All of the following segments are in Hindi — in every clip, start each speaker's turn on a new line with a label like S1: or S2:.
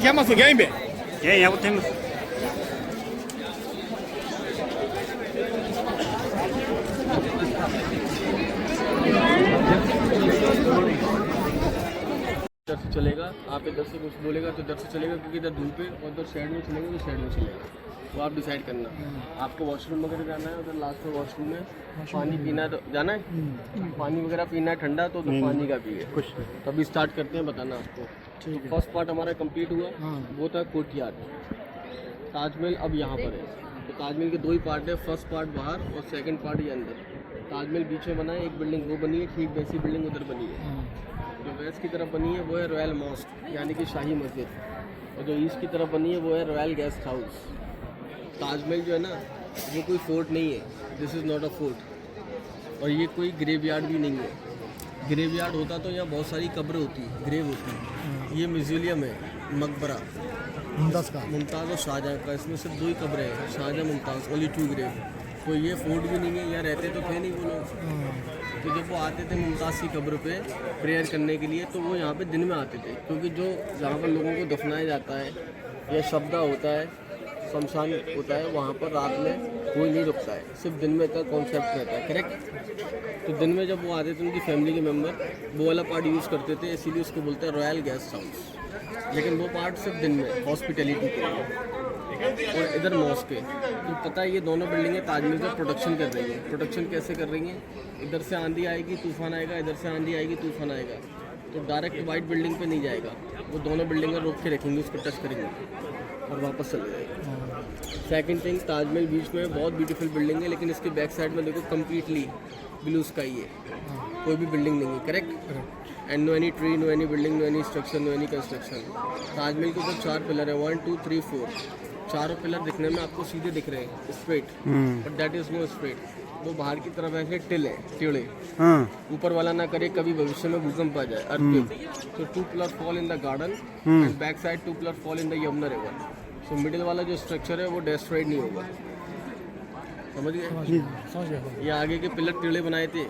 S1: llamas o game?
S2: यहाँ पर थे
S3: इधर से चलेगा, आप इधर से कुछ बोलेगा तो इधर से चलेगा, क्योंकि इधर धूप है, और इधर साइड में चलेगा तो साइड में चलेगा। तो आप डिसाइड करना, आपको वॉशरूम वगैरह जाना है, उधर लास्ट में वॉशरूम में पानी पीना तो जाना है, पानी वगैरह पीना है ठंडा तो पानी का पिए। तो अभी स्टार्ट करते हैं बताना आपको। तो फर्स्ट पार्ट हमारा कंप्लीट हुआ, वो था कोर्टयार्ड। ताजमहल अब यहाँ पर है। तो ताजमहल के दो ही पार्ट है, फर्स्ट पार्ट बाहर और सेकंड पार्ट ये अंदर। ताजमहल बीच में बना है, एक बिल्डिंग वो बनी है, ठीक वैसी बिल्डिंग उधर बनी है। जो वेस्ट की तरफ बनी है वो है रॉयल मॉस्क यानी कि शाही मस्जिद, और जो ईस्ट की तरफ बनी है वो है रॉयल गेस्ट हाउस। ताजमहल जो है ना वो कोई फोर्ट नहीं है, this is not a fort, और ये कोई ग्रेवयार्ड भी नहीं है। ग्रेवयार्ड होता तो यहाँ बहुत सारी कब्रें होती, ग्रेव होती। ये म्यूजियम है, मकबरा मुमताज़ और शाहजहाँ का, इसमें सिर्फ दो ही कब्रें हैं, शाहजहाँ मुमताज़, ओनली 2 ग्रेव। तो ये फोर्ट भी नहीं है, यहाँ रहते तो थे नहीं वो लोग। तो जब वो आते थे मुमताज़ की कब्र पे प्रेयर करने के लिए, तो वो यहाँ पे दिन में आते थे, क्योंकि जो जहाँ पर लोगों को दफनाया जाता है या शब्दा होता है, शमशान होता है, वहाँ पर रात में कोई नहीं रुकता है, सिर्फ दिन में का कॉन्सेप्ट रहता है, करेक्ट। तो दिन में जब वो आते थे उनकी फैमिली के मेम्बर, वो वाला पार्ट यूज़ करते थे, इसीलिए उसको बोलते हैं रॉयल गेस्ट हाउस। लेकिन वो पार्ट सिर्फ दिन में हॉस्पिटैलिटी के लिए। और इधर मॉस्क है। तो पता है ये दोनों बिल्डिंगें ताजमहल का प्रोटेक्शन कर रही हैं। प्रोटेक्शन कैसे कर रही हैं? इधर से आंधी आएगी तूफान आएगा, इधर से आंधी आएगी तूफान आएगा, तो डायरेक्ट वाइट बिल्डिंग पे नहीं जाएगा, वो दोनों बिल्डिंगें रोक के रखेंगे, उसको टच करेंगे और वापस चले जाएगा। सेकंड थिंग, ताजमहल बीच में बहुत ब्यूटीफुल बिल्डिंग है, लेकिन इसके बैक साइड में देखो कम्प्लीटली ब्लू स्काई है, कोई भी बिल्डिंग नहीं है, correct. And no any tree, no any building, no any structure, no any construction. Taj Mahal के ऊपर 4 पिलर है, 1 2 3 4। चारों पिलर दिखने में आपको सीधे दिख रहे हैं, straight, but that is no straight. वो बाहर की तरफ ऐसे टिल है, टेढ़े। ऊपर वाला ना करे कभी भविष्य में भूकंप आ जाए, अर्थक्वेक। तो 2 pillar fall in the garden and back side 2 pillar fall in the Yamuna river. So middle वाला जो स्ट्रक्चर है वो डिस्ट्रॉयड नहीं होगा, समझ गए? ये आगे के पिलर टेढ़े बनाए थे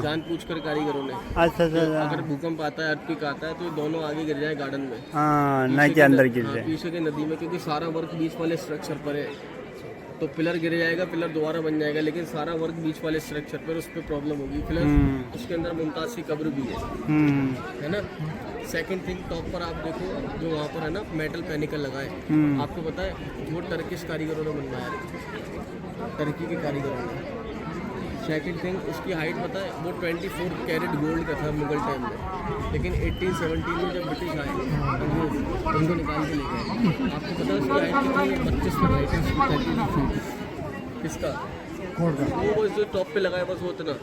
S3: जानबूझ कर कारीगरों ने। अच्छा। अगर भूकंप आता है, अर्थक्वेक आता है, तो ये दोनों आगे गिर जाए गार्डन में, नहीं के अंदर गिर जाए, पीछे के नदी में, क्योंकि सारा वर्क बीच वाले स्ट्रक्चर पर है। तो पिलर गिर जाएगा, पिलर दोबारा बन जाएगा, लेकिन सारा वर्क बीच वाले स्ट्रक्चर पर, उस पर प्रॉब्लम होगी। फिलहाल उसके अंदर मुमताज़ की कब्र भी है ना। सेकंड थिंग, टॉप पर आप देखो जो वहाँ पर है ना मेटल पैनिकल लगा है, आपको पता है वो टर्किश कारीगरों ने बनवाया है, टर्की के कारीगरों ने। सेकंड थिंग, उसकी हाइट पता है वो 24 कैरेट गोल्ड का था मुगल टाइम में, लेकिन 1817 में जब ब्रिटिश आए उनको निकाल के ले गए। आपको पता है उसकी हाइट कितनी है? 25 फीट हाइट है, 33 फीट। किसका? वो जो टॉप पे लगा है बस वो इतना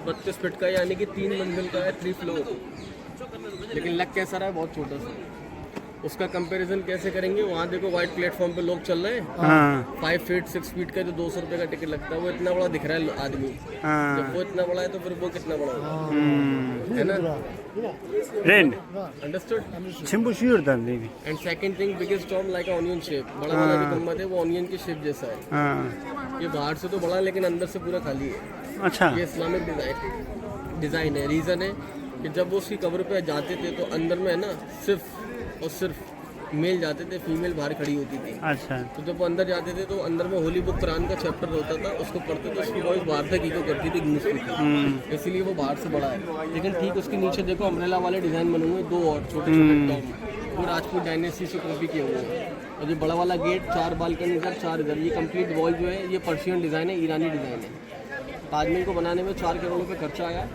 S3: 32 फीट का, यानी कि 3 मंजिल का है, 3 फ्लोर। लेकिन लग कैसा रहा है? बहुत छोटा सा। उसका कंपैरिजन कैसे करेंगे? वहाँ देखो वाइट प्लेटफॉर्म पे लोग चल रहे हैं, 5 फीट 6 फीट का जो 200 रुपये का टिकट लगता है, वो इतना बड़ा दिख रहा है आदमी। जब वो इतना बड़ा है तो फिर वो कितना बड़ा होगा, है ना? Understood? And second thing, biggest Tom like onion shape, बड़ा वाला जो गुम्बद है वो ऑनियन की शेप जैसा है। ये बाहर से तो बड़ा, लेकिन अंदर से पूरा खाली है। अच्छा। ये इस्लामिक डिज़ाइन है। रीज़न है कि जब वो उसकी कब्र पे जाते थे तो अंदर में है ना सिर्फ और सिर्फ मेल जाते थे, फीमेल बाहर खड़ी होती थी। अच्छा। तो जब वो अंदर जाते थे तो अंदर में होली बुक कुरान का चैप्टर होता था, उसको पढ़ते थे, उसकी वॉइस बाहर तक इको करती थी, इंग्लिश की, इसीलिए वो बाहर से बड़ा है। लेकिन ठीक उसके नीचे देखो अम्ब्रेला वाले डिज़ाइन बने हुए, 2 और छोटे छोटे टॉम, वो राजपूत डायनेस्टी से कॉपी किए हुए हैं। और जो बड़ा वाला गेट, 4 बालकनी इधर, 4 इधर, ये कंप्लीट वॉल जो है ये पर्शियन डिज़ाइन है, ईरानी डिज़ाइन है। ताजमहल को बनाने में 4 करोड़ रुपये खर्चा आया।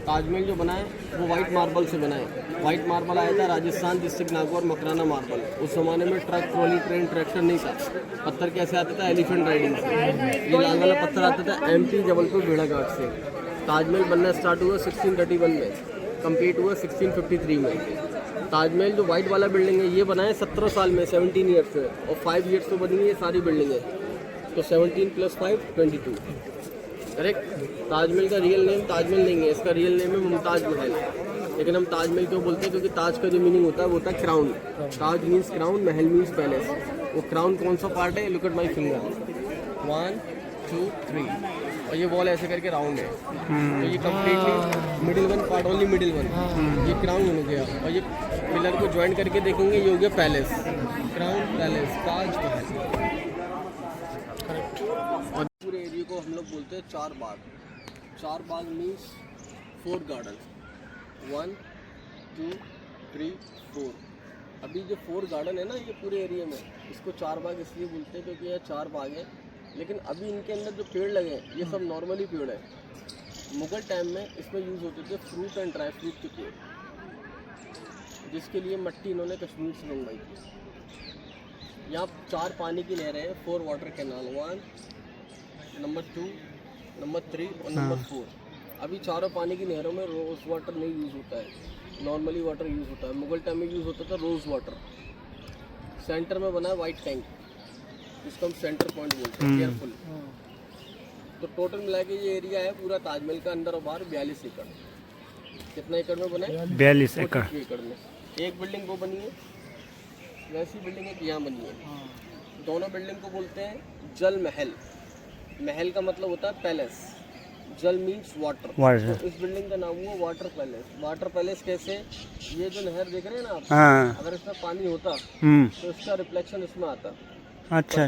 S3: ताजमहल जो बना है वो वाइट मार्बल से बना है। वाइट मार्बल आया था राजस्थान डिस्ट्रिक्ट नागौर, मकराना मार्बल। उस ज़माने में ट्रक, ट्रॉली, ट्रेन, ट्रैक्टर नहीं था। पत्थर कैसे आता था? एलिफेंट राइडिंग से। ये लाल वाला पत्थर आता था MP जबलपुर भेड़ाघाट से। ताजमहल बनना स्टार्ट हुआ 1631 में, कंप्लीट हुआ 1653 में। ताजमहल जो वाइट वाला बिल्डिंग है ये बना है 17 साल में, 17 ईयर्स से, और 5 ईयर्स तो बनी है सारी बिल्डिंगें, तो 17 + 5 22, करेक्ट। ताजमहल का रियल नेम ताजमहल नहीं है, इसका रियल नेम है मुमताज महल। लेकिन हम ताजमहल क्यों बोलते हैं? क्योंकि ताज का जो मीनिंग होता है वो होता है क्राउन। ताज मीन्स क्राउन, महल मीन्स पैलेस। वो क्राउन कौन सा पार्ट है? Look at my finger, 1 2 3। और ये वॉल ऐसे करके राउंड है। तो ये completely middle one part, only middle one, ये क्राउन हो गया। और ये पिलर को ज्वाइन करके देखेंगे, ये हो गया palace, crown palace, Taj Mahal. और पूरे एरिया को हम लोग बोलते हैं चार बाग। चार बाग मीन्स 4 गार्डन, 1 2 3 4। अभी जो 4 गार्डन है ना ये पूरे एरिया में, इसको चार बाग इसलिए बोलते हैं क्योंकि ये 4 बाग हैं। लेकिन अभी इनके अंदर जो पेड़ लगे हैं ये सब नॉर्मली पेड़ है। मुगल टाइम में इसमें यूज़ होते थे फ्रूट एंड ड्राई फ्रूट के पेड़, जिसके लिए मिट्टी इन्होंने कश्मीर से मंगवाई थी। यहाँ 4 पानी की नहरें हैं, 4 वाटर कैनाल, 1 नंबर 2 नंबर 3 और नंबर 4। अभी चारों पानी की नहरों में रोज़ वाटर नहीं यूज़ होता है, नॉर्मली वाटर यूज़ होता है। मुगल टाइम में यूज़ होता था रोज़ वाटर। सेंटर में बना है वाइट टैंक, जिसको हम सेंटर पॉइंट बोलते हैं, केयरफुल। तो टोटल मिला के ये एरिया है पूरा ताजमहल का अंदर और बाहर 42 एकड़। कितना एकड़ में बना है?
S1: 42 एकड़
S3: में। एक बिल्डिंग वो बनी है, वैसी बिल्डिंग एक यहाँ बनी है। दोनों बिल्डिंग को बोलते हैं जल महल। महल का मतलब होता है पैलेस, जल मीन्स वाटर। तो इस बिल्डिंग का नाम हुआ वाटर पैलेस। वाटर पैलेस कैसे? ये जो नहर देख रहे हैं ना आप,
S1: हाँ।
S3: अगर इसमें पानी होता तो इसका रिफ्लेक्शन इसमें आता।
S1: अच्छा।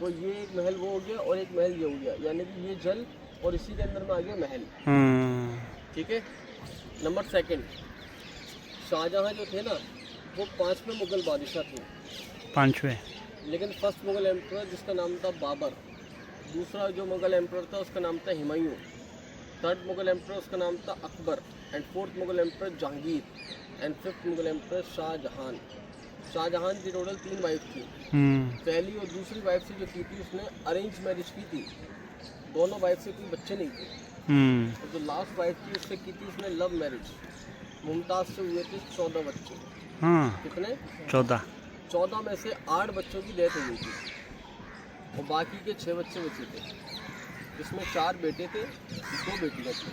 S3: तो ये एक महल वो हो गया और एक महल ये हो गया, यानी कि ये जल और इसी के अंदर में आ गया महल। ठीक है। नंबर 2, शाहजहां जो थे ना वो 5वें मुगल बादशाह थे।
S1: 5वें।
S3: लेकिन फर्स्ट मुगल एम्परर जिसका नाम था बाबर, दूसरा जो मुगल एम्परर था उसका नाम था हुमायूं, थर्ड मुगल एम्परर उसका नाम था Akbar, and 4th Mughal emperor Jahangir, and 5th Mughal emperor Shah Jahan. Shah Jahan की टोटल 3 वाइफ थी। पहली और दूसरी वाइफ से जो की थी उसने अरेंज मैरिज की थी, दोनों वाइफ से कोई बच्चे नहीं थे। और जो लास्ट वाइफ थी उससे की थी उसने लव मैरिज। मुमताज़ से हुए थे 14 बच्चे। कितने? 14 में से 8 बच्चों की डेथ हो गई थी और बाकी के 6 बच्चे बचे थे, जिसमें 4 बेटे थे, 2 बेटियाँ थी।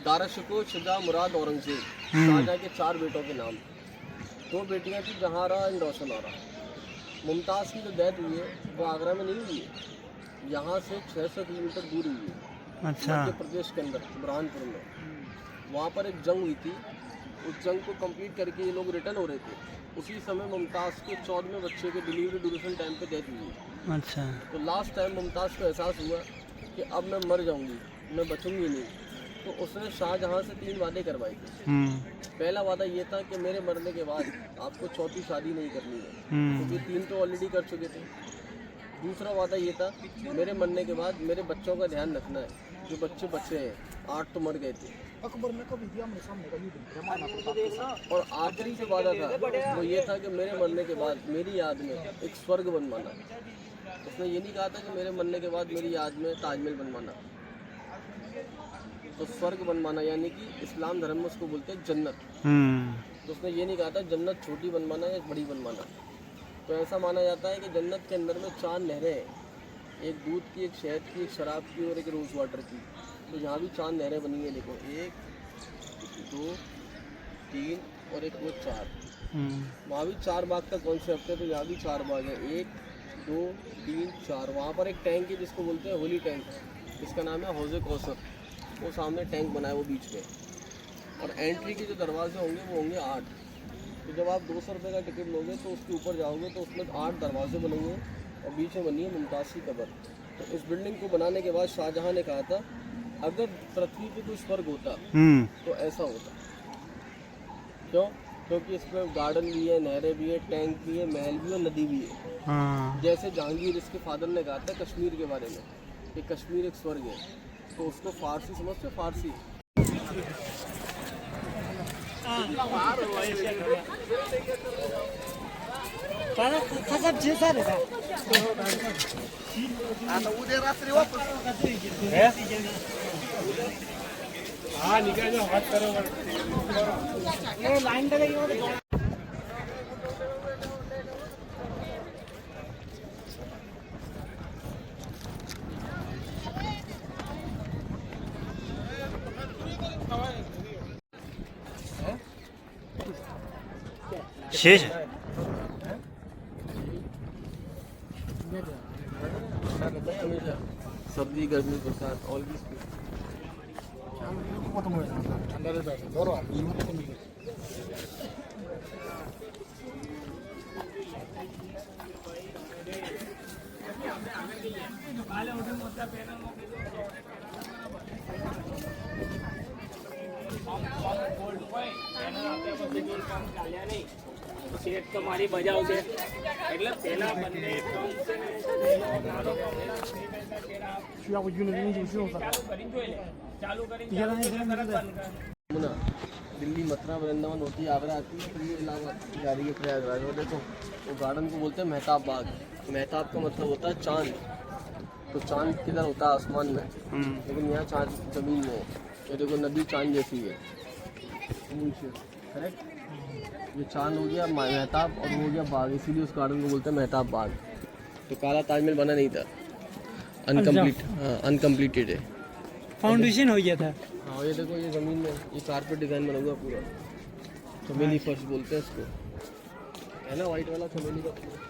S3: दाराशुको, शुजा, मुराद, औरंगजेब, शाहजहां के 4 बेटों के नाम। 2 बेटियाँ थी जहांरा एंड रोशनारा। मुमताज़ की जो डेथ हुई है वो आगरा में नहीं हुई है, यहाँ से 600 किलोमीटर दूर हुई है।
S1: अच्छा।
S3: मध्य प्रदेश के अंदर बुरहानपुर में। वहाँ पर एक जंग हुई थी, उस जंग को कंप्लीट करके ये लोग रिटर्न हो रहे थे। उसी समय मुमताज़ के 14वें बच्चे के डिलीवरी ड्यूरेशन टाइम पे डेथ हुई।
S1: अच्छा।
S3: तो लास्ट टाइम मुमताज़ को एहसास हुआ कि अब मैं मर जाऊंगी, मैं बचूंगी नहीं। तो उसने शाहजहां से 3 वादे करवाए थे। पहला वादा ये था कि मेरे मरने के बाद आपको 4थी शादी नहीं करनी है, क्योंकि 3 तो ऑलरेडी कर चुके थे। दूसरा वादा ये था मेरे मरने के बाद मेरे बच्चों का ध्यान रखना है, जो बच्चे बचे हैं, 8 तो मर गए थे।
S2: अकबर ने कभी दिया हमने सामने का यूं।
S3: और आखिरी जो वादा था वो ये था कि मेरे मरने के बाद मेरी याद में एक स्वर्ग बनवाना। उसने ये नहीं कहा था कि मेरे मरने के बाद मेरी याद में ताजमहल बनवाना, तो स्वर्ग बनवाना, यानी कि इस्लाम धर्म में उसको बोलते हैं जन्नत। तो उसने ये नहीं कहा था जन्नत छोटी बनवाना या बड़ी बनवाना। तो ऐसा माना जाता है कि जन्नत के अंदर में 4 नहरें हैं, एक दूध की, एक शहद की, एक शराब की और एक रोज़ वाटर की। तो यहाँ भी 4 नहरें बनी है, देखो 1 2 3 और एक वो 4। वहाँ भी 4 बाग का कॉन्सेप्ट है, तो यहाँ भी 4 बाग है, 1 2 3 4। वहाँ पर एक टैंक है जिसको बोलते हैं होली टैंक, जिसका नाम है हौज़े कौसर। वो सामने टैंक बना है वो बीच में। और एंट्री के जो दरवाजे होंगे वो होंगे 8। तो जब आप 200 रुपये का टिकट लोगे तो उसके ऊपर जाओगे तो उसमें 8 दरवाजे बनेंगे और बीच में बनी है मुमताज़ की कब्र। तो इस बिल्डिंग को बनाने के बाद शाहजहां ने कहा था अगर पृथ्वी पे कोई स्वर्ग होता तो ऐसा होता। क्यों? क्योंकि इसमें गार्डन भी है, नहरें भी है, टैंक भी है, महल भी है, नदी भी है। जैसे जहांगीर इसके फादर ने कहा था कश्मीर के बारे में कि कश्मीर एक स्वर्ग है, तो उसको फारसी समझते, फारसी निकाल हाथ करो लाइन
S1: शेष
S3: गर्मी बरसात ऑल की स्पीड
S2: খতম হয়ে যাবে ঠান্ডার ব্যাপার ধরো আর এই মতো কমে গেছে
S4: શેઠ તો મારી બજાવશે એટલે પેલા બંને
S2: 需要我晕了晕就用上
S4: કરીને જોઈ લે ચાલુ કરીને
S2: ये नहीं है मेरे
S3: ना दिल्ली मथुरा वृंदावन होती है आगरा आती है फिर ये इलाहाबाद जा रही है प्रयागराज और देखो वो गार्डन को बोलते हैं मेहताब बाग मेहताब का मतलब होता है चांद तो चांद किधर होता है आसमान में लेकिन यहाँ चांद जमीन में है ये देखो नदी चांद जैसी है करेक्ट ये चांद हो गया मेहताब और वो हो गया बाग इसीलिए उस गार्डन को बोलते हैं मेहताब बाग तो काला ताजमहल बना नहीं था अनकम्प्लीटेड है
S1: फाउंडेशन हो गया था
S3: हाँ ये देखो ये ज़मीन में ये कारपेट डिज़ाइन बना हुआ पूरा चमेली फर्श बोलते हैं इसको है ना वाइट वाला चमेली का पूरा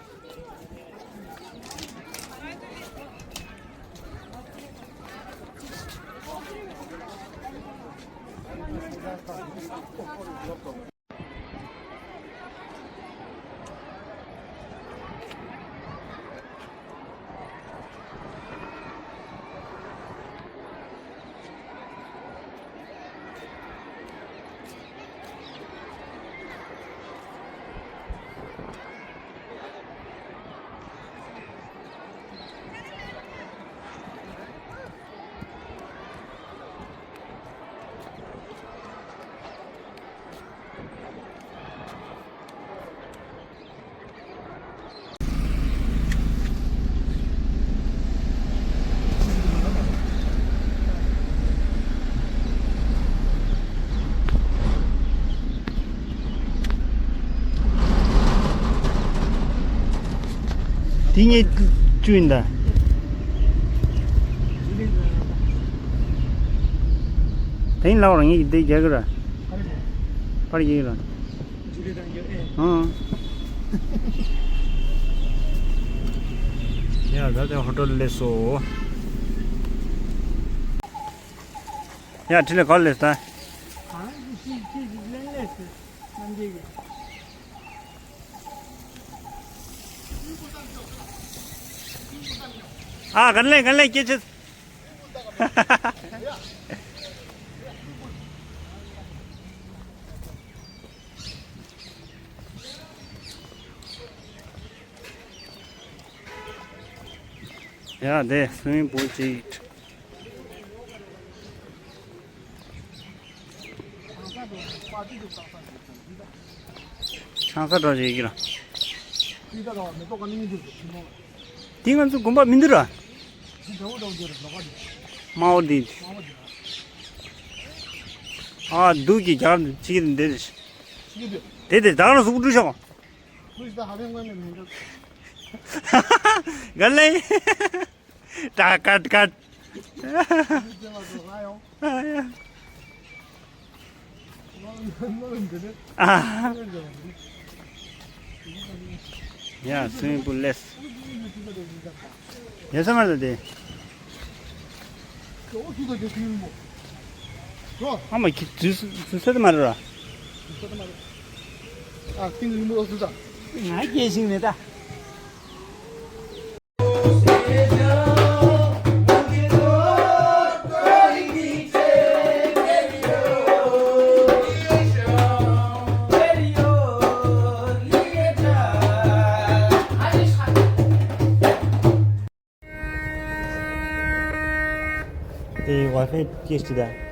S1: 딩에 주인다 딩 나오랑 이 데 제거라 빨리 제거라 야 다들 호텔 레소 야 틀에 걸렸다 아 갈래 깨쳤 야 네 스위밍풀 सीट 상사도 얘기라
S2: 이다가 몇 도가 님이 들고
S1: 딩은 좀 금방 민들어 마오디 아 누기 잘 지금 되듯이 되듯이 나가서 우르셔 갈래 갓 야 스위밍풀 레스 여섯 마리 돼 한번 주세도 말해라
S2: 아 띵을 못 쓰자
S1: 아 계십니다 वाईफाई टेस्ट